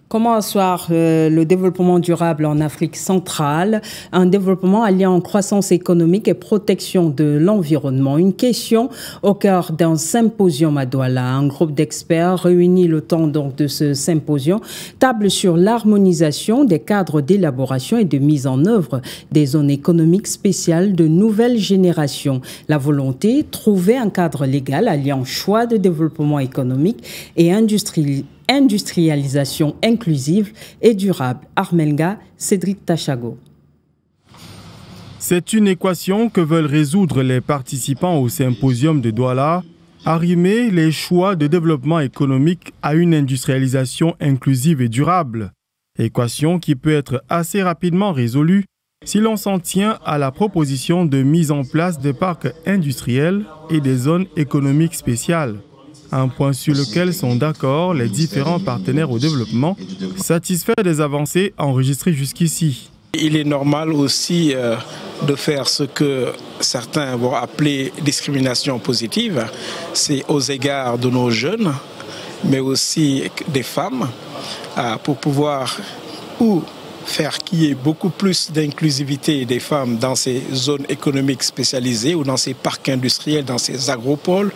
Comment asseoir le développement durable en Afrique centrale, un développement alliant croissance économique et protection de l'environnement? Une question au cœur d'un symposium à Douala. Un groupe d'experts réunis le temps donc de ce symposium table sur l'harmonisation des cadres d'élaboration et de mise en œuvre des zones économiques spéciales de nouvelle génération. La volonté, trouver un cadre légal alliant choix de développement économique et industrialisation inclusive et durable. Armelga, Cédric Tachago. C'est une équation que veulent résoudre les participants au symposium de Douala, arrimer les choix de développement économique à une industrialisation inclusive et durable. Équation qui peut être assez rapidement résolue si l'on s'en tient à la proposition de mise en place des parcs industriels et des zones économiques spéciales. Un point sur lequel sont d'accord les différents partenaires au développement, satisfaits des avancées enregistrées jusqu'ici. Il est normal aussi de faire ce que certains vont appeler discrimination positive, c'est aux égards de nos jeunes, mais aussi des femmes, pour pouvoir faire qu'il y ait beaucoup plus d'inclusivité des femmes dans ces zones économiques spécialisées ou dans ces parcs industriels, dans ces agropoles,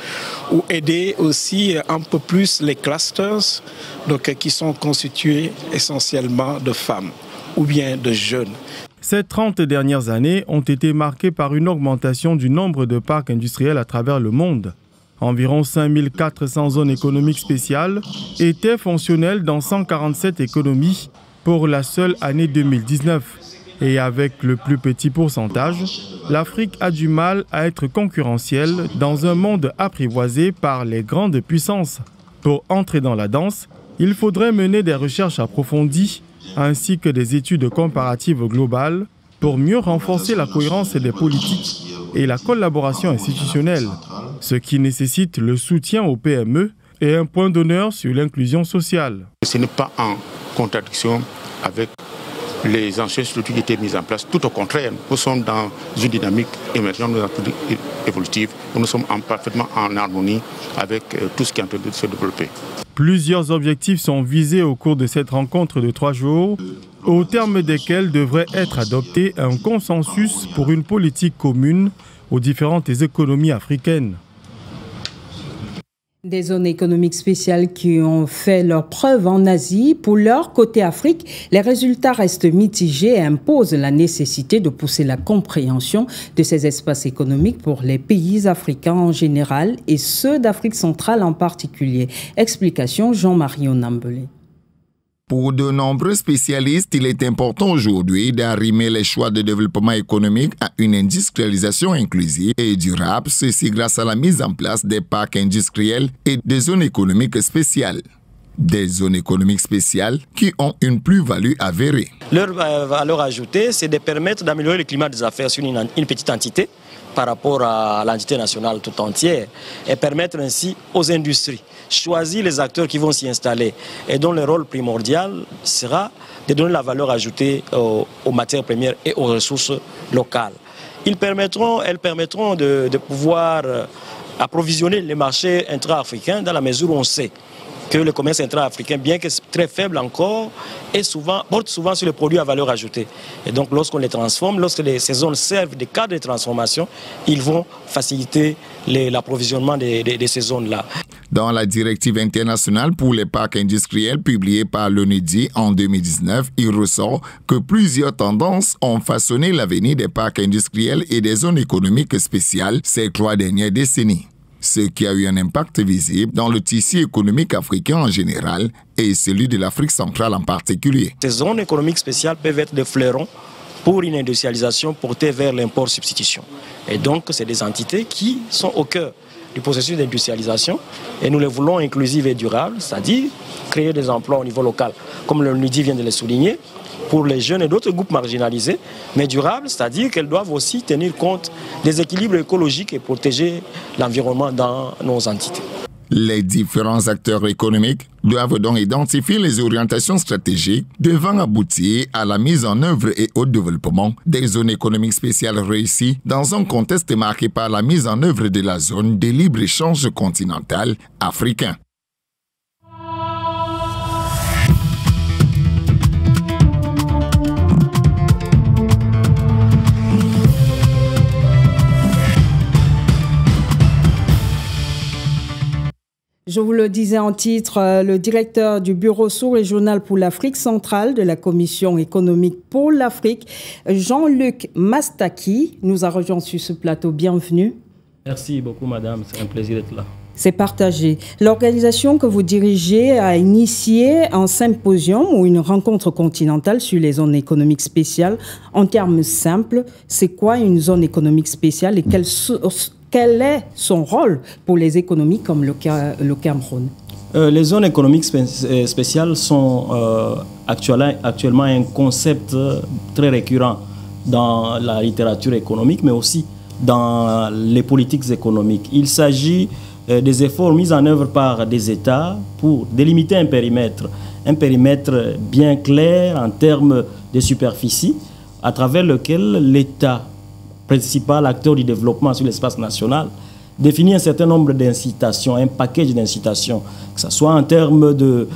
ou aider aussi un peu plus les clusters donc, qui sont constitués essentiellement de femmes ou bien de jeunes. Ces 30 dernières années ont été marquées par une augmentation du nombre de parcs industriels à travers le monde. Environ 5400 zones économiques spéciales étaient fonctionnelles dans 147 économies pour la seule année 2019. Et avec le plus petit pourcentage, l'Afrique a du mal à être concurrentielle dans un monde apprivoisé par les grandes puissances. Pour entrer dans la danse, il faudrait mener des recherches approfondies ainsi que des études comparatives globales pour mieux renforcer la cohérence des politiques et la collaboration institutionnelle, ce qui nécessite le soutien aux PME et un point d'honneur sur l'inclusion sociale. Ce n'est pas en contradiction avec les anciennes structures qui étaient mises en place. Tout au contraire, nous sommes dans une dynamique émergente, évolutive, nous sommes parfaitement en harmonie avec tout ce qui est en train de se développer. Plusieurs objectifs sont visés au cours de cette rencontre de 3 jours, au terme desquels devrait être adopté un consensus pour une politique commune aux différentes économies africaines. Des zones économiques spéciales qui ont fait leurs preuves en Asie. Pour leur côté Afrique, les résultats restent mitigés et imposent la nécessité de pousser la compréhension de ces espaces économiques pour les pays africains en général et ceux d'Afrique centrale en particulier. Explication Jean-Marie Onambele. Pour de nombreux spécialistes, il est important aujourd'hui d'arrimer les choix de développement économique à une industrialisation inclusive et durable, ceci grâce à la mise en place des parcs industriels et des zones économiques spéciales. Des zones économiques spéciales qui ont une plus-value avérée. Leur valeur ajoutée, c'est de permettre d'améliorer le climat des affaires sur une petite entité par rapport à l'entité nationale tout entière et permettre ainsi aux industries choisir les acteurs qui vont s'y installer et dont le rôle primordial sera de donner la valeur ajoutée aux matières premières et aux ressources locales. Elles permettront de pouvoir approvisionner les marchés intra-africains dans la mesure où on sait que le commerce intra-africain, bien que très faible encore, porte souvent sur les produits à valeur ajoutée. Et donc lorsqu'on les transforme, lorsque ces zones servent de cadre de transformation, ils vont faciliter l'approvisionnement de ces zones-là. Dans la directive internationale pour les parcs industriels publiée par l'ONUDI en 2019, il ressort que plusieurs tendances ont façonné l'avenir des parcs industriels et des zones économiques spéciales ces 3 dernières décennies. Ce qui a eu un impact visible dans le tissu économique africain en général et celui de l'Afrique centrale en particulier. Ces zones économiques spéciales peuvent être des fleurons pour une industrialisation portée vers l'import-substitution. Et donc, c'est des entités qui sont au cœur du processus d'industrialisation et nous les voulons inclusives et durables, c'est-à-dire créer des emplois au niveau local, comme le NUDI vient de le souligner, pour les jeunes et d'autres groupes marginalisés, mais durables, c'est-à-dire qu'elles doivent aussi tenir compte des équilibres écologiques et protéger l'environnement dans nos entités. Les différents acteurs économiques doivent donc identifier les orientations stratégiques devant aboutir à la mise en œuvre et au développement des zones économiques spéciales réussies dans un contexte marqué par la mise en œuvre de la zone de libre-échange continentale africain. Je vous le disais en titre, le directeur du bureau sous-régional pour l'Afrique centrale de la Commission économique pour l'Afrique, Jean-Luc Mastaki, nous a rejoint sur ce plateau. Bienvenue. Merci beaucoup, madame. C'est un plaisir d'être là. C'est partagé. L'organisation que vous dirigez a initié un symposium ou une rencontre continentale sur les zones économiques spéciales. En termes simples, c'est quoi une zone économique spéciale et quel est son rôle pour les économies comme le Cameroun? Les zones économiques spéciales sont actuellement un concept très récurrent dans la littérature économique, mais aussi dans les politiques économiques. Il s'agit des efforts mis en œuvre par des États pour délimiter un périmètre bien clair en termes de superficie, à travers lequel l'État, principal acteur du développement sur l'espace national, définit un certain nombre d'incitations, un package d'incitations, que ce soit en termes de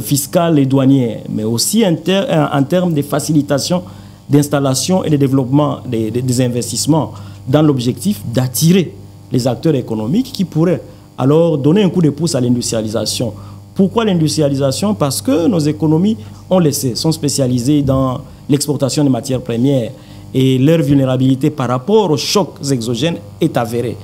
fiscal et douanier, mais aussi en termes de facilitation d'installation et de développement des investissements, dans l'objectif d'attirer les acteurs économiques qui pourraient alors donner un coup de pouce à l'industrialisation. Pourquoi l'industrialisation? Parce que nos économies, on le sait, sont spécialisées dans l'exportation de matières premières et leur vulnérabilité par rapport aux chocs exogènes est avérée.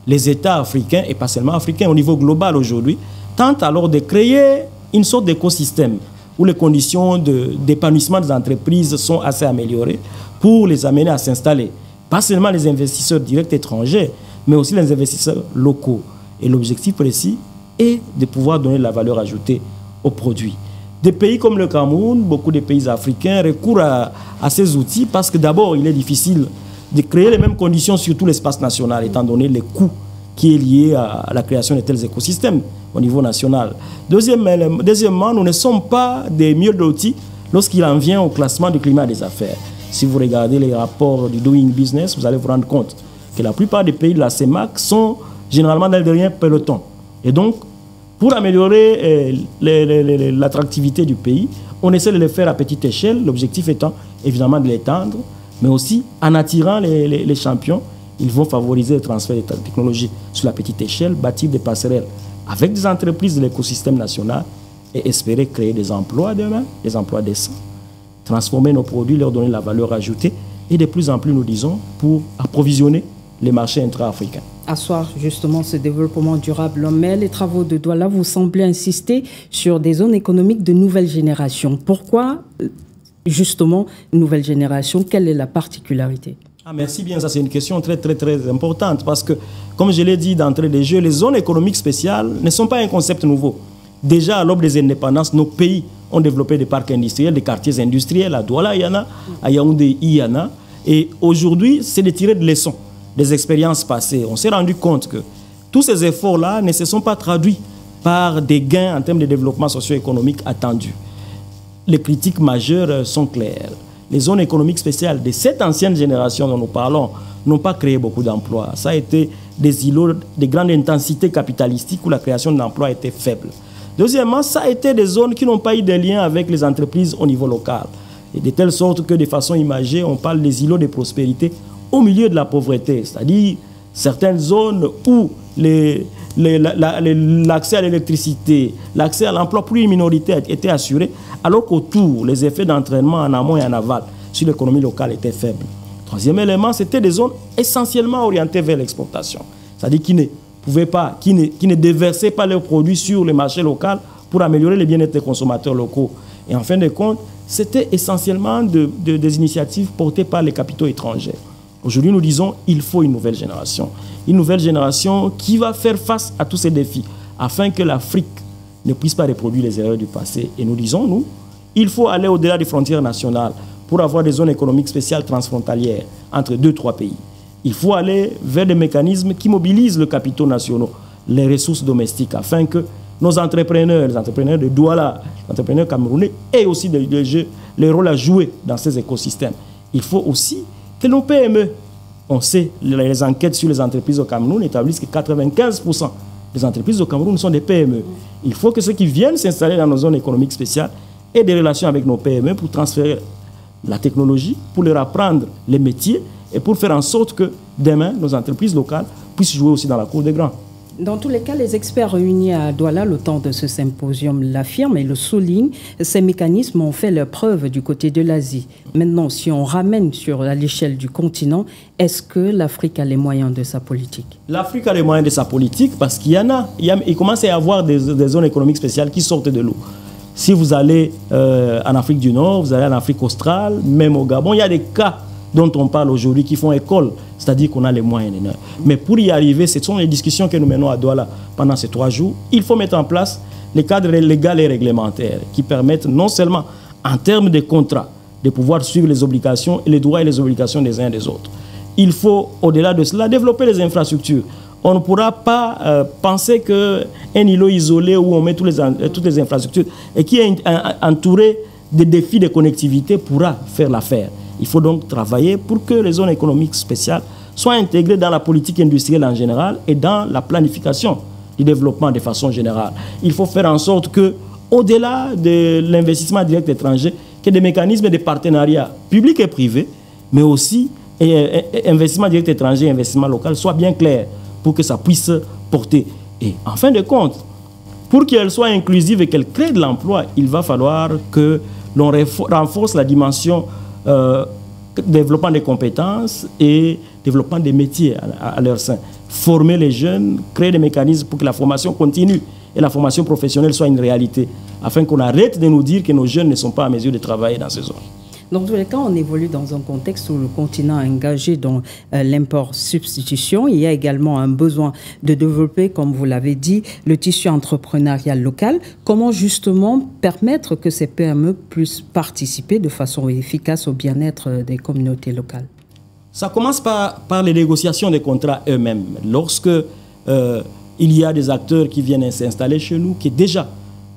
Les États africains, et pas seulement africains, au niveau global aujourd'hui, tentent alors de créer une sorte d'écosystème où les conditions d'épanouissement des entreprises sont assez améliorées pour les amener à s'installer. Pas seulement les investisseurs directs étrangers, mais aussi les investisseurs locaux. Et l'objectif précis est de pouvoir donner de la valeur ajoutée aux produits. Des pays comme le Cameroun, beaucoup de pays africains recourent à ces outils parce que d'abord, il est difficile de créer les mêmes conditions sur tout l'espace national, étant donné les coûts qui est lié à la création de tels écosystèmes au niveau national. Deuxièmement, nous ne sommes pas des mieux lotis lorsqu'il en vient au classement du climat des affaires. Si vous regardez les rapports du Doing Business, vous allez vous rendre compte que la plupart des pays de la CEMAC sont généralement dans le dernier peloton. Et donc, pour améliorer l'attractivité du pays, on essaie de le faire à petite échelle, l'objectif étant évidemment de l'étendre, mais aussi en attirant les champions, ils vont favoriser le transfert de technologies sur la petite échelle, bâtir des passerelles avec des entreprises de l'écosystème national et espérer créer des emplois demain, des emplois décents, transformer nos produits, leur donner la valeur ajoutée et de plus en plus, nous disons, pour approvisionner les marchés intra-africains. Asseoir justement ce développement durable. Mais les travaux de Douala, vous semblez insister sur des zones économiques de nouvelle génération. Pourquoi justement nouvelle génération? Quelle est la particularité? Merci bien, ça c'est une question très importante parce que, comme je l'ai dit d'entrée de jeu, les zones économiques spéciales ne sont pas un concept nouveau. Déjà à l'aube des indépendances, nos pays ont développé des parcs industriels, des quartiers industriels. À Douala, il y en a, à Yaoundé, il y en a. Et aujourd'hui, c'est de tirer des leçons des expériences passées. On s'est rendu compte que tous ces efforts-là ne se sont pas traduits par des gains en termes de développement socio-économique attendus. Les critiques majeures sont claires. Les zones économiques spéciales de cette ancienne génération dont nous parlons n'ont pas créé beaucoup d'emplois. Ça a été des îlots de grande intensité capitalistique où la création d'emplois était faible. Deuxièmement, ça a été des zones qui n'ont pas eu de lien avec les entreprises au niveau local. Et de telle sorte que de façon imagée, on parle des îlots de prospérité au milieu de la pauvreté, c'est-à-dire certaines zones où l'accès à l'électricité, l'accès à l'emploi pour une minorité était assuré, alors qu'autour, les effets d'entraînement en amont et en aval sur l'économie locale étaient faibles. Troisième élément, c'était des zones essentiellement orientées vers l'exportation, c'est-à-dire qui ne déversaient pas leurs produits sur le marché local pour améliorer le bien-être des consommateurs locaux. Et en fin de compte, c'était essentiellement des initiatives portées par les capitaux étrangers. Aujourd'hui, nous disons qu'il faut une nouvelle génération qui va faire face à tous ces défis afin que l'Afrique ne puisse pas reproduire les erreurs du passé. Et nous disons, nous, il faut aller au-delà des frontières nationales pour avoir des zones économiques spéciales transfrontalières entre 2-3 pays. Il faut aller vers des mécanismes qui mobilisent le capital national, les ressources domestiques, afin que nos entrepreneurs, les entrepreneurs de Douala, les entrepreneurs camerounais, aient aussi le rôle à jouer dans ces écosystèmes. Il faut aussi que nos PME, on sait, les enquêtes sur les entreprises au Cameroun établissent que 95% des entreprises au Cameroun sont des PME. Il faut que ceux qui viennent s'installer dans nos zones économiques spéciales aient des relations avec nos PME pour transférer la technologie, pour leur apprendre les métiers et pour faire en sorte que demain, nos entreprises locales puissent jouer aussi dans la cour des grands. Dans tous les cas, les experts réunis à Douala le temps de ce symposium l'affirment et le soulignent. Ces mécanismes ont fait leur preuve du côté de l'Asie. Maintenant, si on ramène sur l'échelle du continent, est-ce que l'Afrique a les moyens de sa politique? L'Afrique a les moyens de sa politique parce qu'il y en a. Il commence à y avoir des zones économiques spéciales qui sortent de l'eau. Si vous allez en Afrique du Nord, vous allez en Afrique australe, même au Gabon, il y a des cas dont on parle aujourd'hui qui font école, c'est-à-dire qu'on a les moyens. Mais pour y arriver, ce sont les discussions que nous menons à Douala pendant ces 3 jours. Il faut mettre en place les cadres légaux et réglementaires qui permettent non seulement en termes de contrats de pouvoir suivre les obligations et les droits et les obligations des uns et des autres. Il faut, au-delà de cela, développer les infrastructures. On ne pourra pas penser qu'un îlot isolé où on met toutes les infrastructures et qui est entouré des défis de connectivité pourra faire l'affaire. Il faut donc travailler pour que les zones économiques spéciales soient intégrées dans la politique industrielle en général et dans la planification du développement de façon générale. Il faut faire en sorte que, au-delà de l'investissement direct étranger, que des mécanismes de partenariat public et privé, mais aussi investissement direct étranger et investissement local soient bien clairs pour que ça puisse porter. Et en fin de compte, pour qu'elle soit inclusive et qu'elle crée de l'emploi, il va falloir que l'on renforce la dimension développement des compétences et développement des métiers à leur sein. Former les jeunes, créer des mécanismes pour que la formation continue et la formation professionnelle soit une réalité, afin qu'on arrête de nous dire que nos jeunes ne sont pas en mesure de travailler dans ces zones. Dans tous les cas, on évolue dans un contexte où le continent est engagé dans l'import-substitution. Il y a également un besoin de développer, comme vous l'avez dit, le tissu entrepreneurial local. Comment justement permettre que ces PME puissent participer de façon efficace au bien-être des communautés locales? Ça commence par les négociations des contrats eux-mêmes. Lorsque il y a des acteurs qui viennent s'installer chez nous, qui déjà,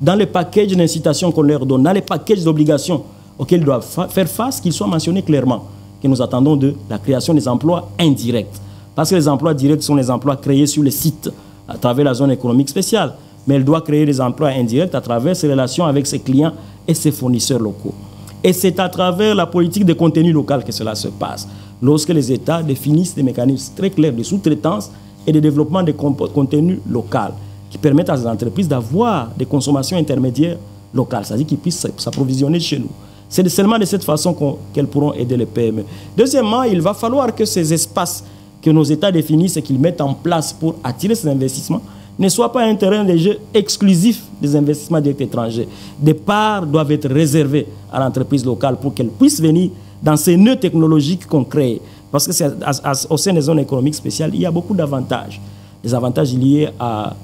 dans les packages d'incitation qu'on leur donne, dans les packages d'obligations auxquels ils doivent faire face, qu'ils soient mentionnés clairement, que nous attendons de la création des emplois indirects. Parce que les emplois directs sont les emplois créés sur les sites à travers la zone économique spéciale. Mais elle doit créer des emplois indirects à travers ses relations avec ses clients et ses fournisseurs locaux. Et c'est à travers la politique de contenu local que cela se passe. Lorsque les États définissent des mécanismes très clairs de sous-traitance et de développement de contenu local qui permettent à ces entreprises d'avoir des consommations intermédiaires locales, c'est-à-dire qu'ils puissent s'approvisionner chez nous. C'est seulement de cette façon qu'elles pourront aider les PME. Deuxièmement, il va falloir que ces espaces que nos États définissent et qu'ils mettent en place pour attirer ces investissements ne soient pas un terrain de jeu exclusif des investissements directs étrangers. Des parts doivent être réservées à l'entreprise locale pour qu'elle puisse venir dans ces nœuds technologiques qu'on crée. Parce que au sein des zones économiques spéciales, il y a beaucoup d'avantages. Des avantages liés à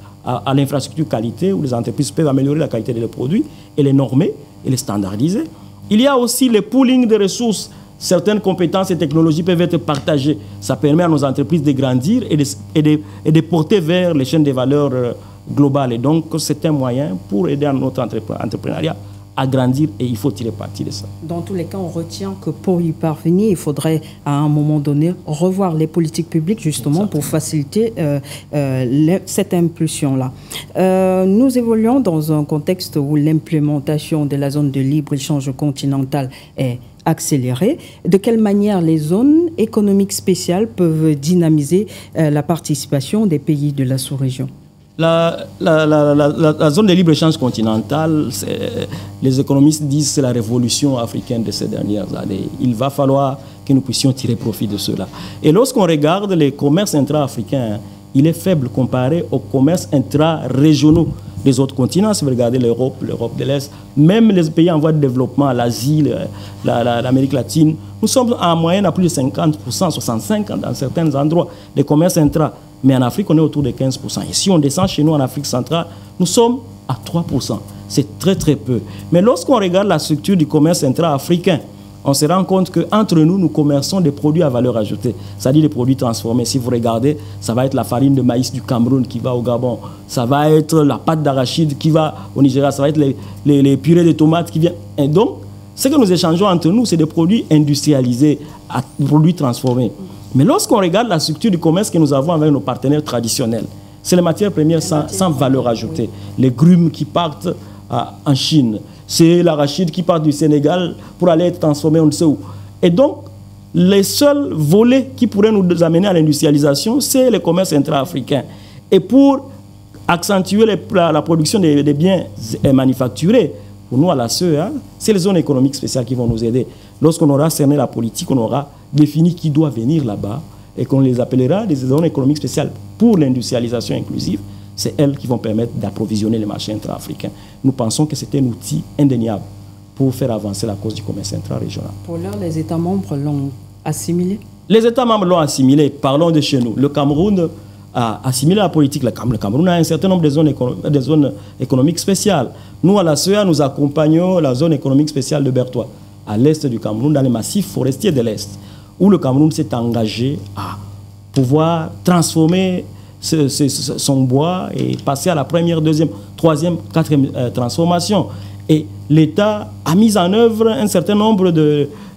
l'infrastructure qualité, où les entreprises peuvent améliorer la qualité de leurs produits et les normer et les standardiser. Il y a aussi le pooling de ressources. Certaines compétences et technologies peuvent être partagées. Ça permet à nos entreprises de grandir et de porter vers les chaînes de valeur globales. Et donc, c'est un moyen pour aider notre entrepreneuriat à grandir et il faut tirer parti de ça. Dans tous les cas, on retient que pour y parvenir, il faudrait à un moment donné revoir les politiques publiques justement pour faciliter cette impulsion-là. Nous évoluons dans un contexte où l'implémentation de la zone de libre-échange continentale est accélérée. De quelle manière les zones économiques spéciales peuvent dynamiser la participation des pays de la sous-région? La zone de libre-échange continentale, les économistes disent que c'est la révolution africaine de ces dernières années. Il va falloir que nous puissions tirer profit de cela. Et lorsqu'on regarde les commerces intra-africains, il est faible comparé aux commerces intra-régionaux des autres continents. Si vous regardez l'Europe de l'Est, même les pays en voie de développement, l'Asie, l'Amérique latine, nous sommes en moyenne à plus de 50%, 65% dans certains endroits, des commerces intra. Mais en Afrique, on est autour de 15%. Et si on descend chez nous en Afrique centrale, nous sommes à 3%. C'est très, très peu. Mais lorsqu'on regarde la structure du commerce intra-africain, on se rend compte qu'entre nous, nous commerçons des produits à valeur ajoutée, c'est-à-dire des produits transformés. Si vous regardez, ça va être la farine de maïs du Cameroun qui va au Gabon, ça va être la pâte d'arachide qui va au Nigeria, ça va être les purées de tomates qui viennent. Et donc, ce que nous échangeons entre nous, c'est des produits industrialisés, des produits transformés. Mais lorsqu'on regarde la structure du commerce que nous avons avec nos partenaires traditionnels, c'est les matières premières sans valeur ajoutée. Les grumes qui partent en Chine, c'est l'arachide qui part du Sénégal pour aller être transformé on ne sait où. Et donc, les seuls volets qui pourraient nous amener à l'industrialisation, c'est le commerce intra-africain. Et pour accentuer la production des biens manufacturés, pour nous à la CEA, c'est les zones économiques spéciales qui vont nous aider. Lorsqu'on aura cerné la politique, on aura défini qui doit venir là-bas et qu'on les appellera des zones économiques spéciales pour l'industrialisation inclusive. C'est elles qui vont permettre d'approvisionner les marchés intra-africains. Nous pensons que c'est un outil indéniable pour faire avancer la cause du commerce intra-régional. Pour l'heure, les États membres l'ont assimilé? Les États membres l'ont assimilé. Parlons de chez nous. Le Cameroun a assimilé la politique. Le Cameroun a un certain nombre de zones économiques spéciales. Nous, à la CEA, nous accompagnons la zone économique spéciale de Bertois, à l'est du Cameroun, dans les massifs forestiers de l'Est, où le Cameroun s'est engagé à pouvoir transformer son bois et passer à la première, deuxième, troisième, quatrième transformation. Et l'État a mis en œuvre un certain nombre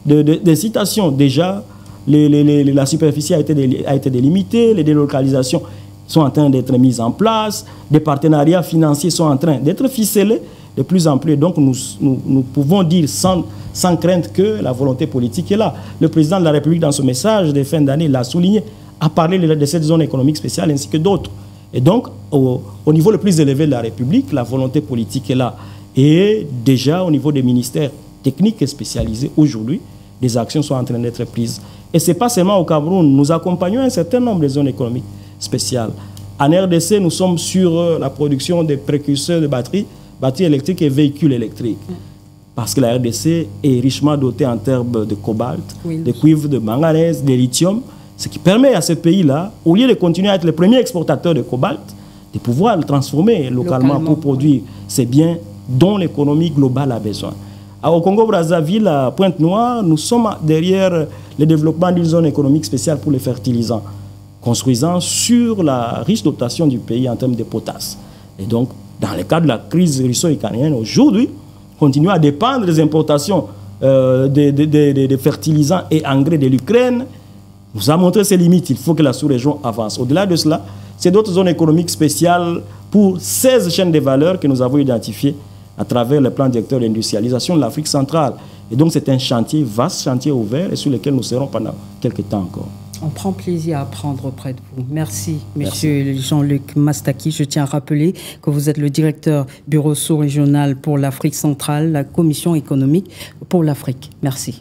d'incitations. Déjà, la superficie a été délimitée, les délocalisations sont en train d'être mises en place, des partenariats financiers sont en train d'être ficelés de plus en plus. Donc nous pouvons dire sans crainte que la volonté politique est là. Le président de la République, dans son message de fin d'année, l'a souligné, a parlé de cette zone économique spéciale ainsi que d'autres. Et donc, au niveau le plus élevé de la République, la volonté politique est là. Et déjà, au niveau des ministères techniques et spécialisés, aujourd'hui, des actions sont en train d'être prises. Et ce n'est pas seulement au Cameroun. Nous accompagnons un certain nombre de zones économiques spéciales. En RDC, nous sommes sur la production des précurseurs de batteries électriques et véhicules électriques. Parce que la RDC est richement dotée en termes de cobalt, de cuivre, de manganèse, de lithium, ce qui permet à ce pays-là, au lieu de continuer à être le premier exportateur de cobalt, de pouvoir le transformer localement pour produire ces biens dont l'économie globale a besoin. Au Congo-Brazzaville, à Pointe-Noire, nous sommes derrière le développement d'une zone économique spéciale pour les fertilisants, construisant sur la riche dotation du pays en termes de potasse. Et donc, dans le cadre de la crise russo-ukrainienne, aujourd'hui, continuons à dépendre des importations de fertilisants et engrais de l'Ukraine, nous a montré ses limites. Il faut que la sous-région avance. Au-delà de cela, c'est d'autres zones économiques spéciales pour 16 chaînes de valeur que nous avons identifiées à travers le plan directeur d'industrialisation de l'Afrique centrale. Et donc, c'est un chantier, vaste chantier ouvert et sur lequel nous serons pendant quelques temps encore. On prend plaisir à apprendre auprès de vous. Merci, Monsieur Jean-Luc Mastaki. Je tiens à rappeler que vous êtes le directeur bureau sous-régional pour l'Afrique centrale, la Commission économique pour l'Afrique. Merci.